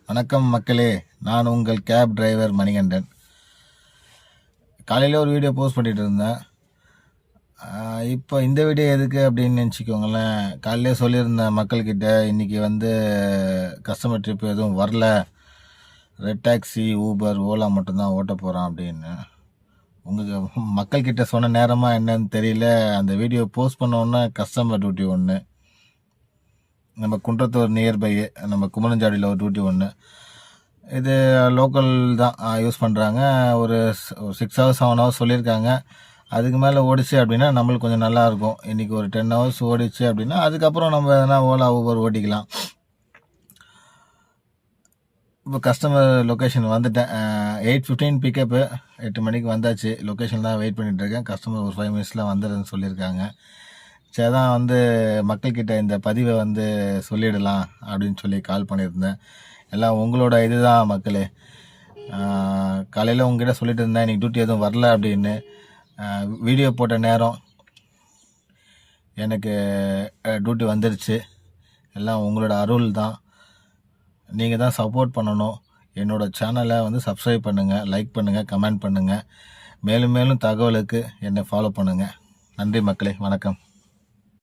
வணக்கம் மக்களே, நான் உங்கள் கேப் டிரைவர் மணிகண்டன். காலையில் ஒரு வீடியோ போஸ்ட் பண்ணிட்டு இருந்தேன். இப்போ இந்த வீடியோ எதுக்கு அப்படின்னு நினச்சிக்கோங்களேன். காலையிலே சொல்லியிருந்தேன் மக்கள்கிட்ட, இன்றைக்கி கஸ்டமர் ட்ரிப் எதுவும் வரல, ரெட் டாக்ஸி, ஊபர், ஓலா மட்டும்தான் ஓட்ட போகிறான் அப்படின்னு. உங்களுக்கு மக்கள்கிட்ட சொன்ன நேரமாக என்னன்னு தெரியல. அந்த வீடியோ போஸ்ட் பண்ணோன்னா கஸ்டமர் டியூட்டி ஒன்று, நம்ம குன்றத்தூர் நியர்பை நம்ம குமரஞ்சாடியில் ஒரு டியூட்டி ஒன்று. இது லோக்கல் தான் யூஸ் பண்ணுறாங்க. ஒரு 6 ஹவர்ஸ் 7 ஹவர்ஸ் சொல்லியிருக்காங்க. அதுக்கு மேலே ஓடிச்சு அப்படின்னா நம்மளுக்கு கொஞ்சம் நல்லாயிருக்கும். இன்றைக்கி ஒரு 10 ஹவர்ஸ் ஓடிச்சு அப்படின்னா அதுக்கப்புறம் நம்ம எதனா ஓலா ஊபர் ஓட்டிக்கலாம். இப்போ கஸ்டமர் லொக்கேஷன் வந்துட்டேன். 8:15 பிக்கப்பு, 8 மணிக்கு வந்தாச்சு. லொக்கேஷன் தான் வெயிட் பண்ணிகிட்ருக்கேன். கஸ்டமர் ஒரு 5 மினிட்ஸில் வந்துடுன்னு சொல்லியிருக்காங்க. சரி, தான் மக்கள்கிட்ட இந்த பதிவை சொல்லிடலாம் அப்படின்னு சொல்லி கால் பண்ணியிருந்தேன். எல்லாம் உங்களோட இதுதான் மக்களே. காலையில் உங்ககிட்ட சொல்லிட்டு இருந்தேன் இன்றைக்கி டியூட்டி எதுவும் வரல அப்படின்னு. வீடியோ போட்ட நேரம் எனக்கு டியூட்டி வந்துருச்சு. எல்லாம் உங்களோட அருள் தான். நீங்கள் தான் சப்போர்ட் பண்ணணும். என்னோடய சேனலை சப்ஸ்கிரைப் பண்ணுங்கள், லைக் பண்ணுங்கள், கமெண்ட் பண்ணுங்கள். மேலும் மேலும் தகவலுக்கு என்னை ஃபாலோ பண்ணுங்கள். நன்றி மக்களே, வணக்கம்.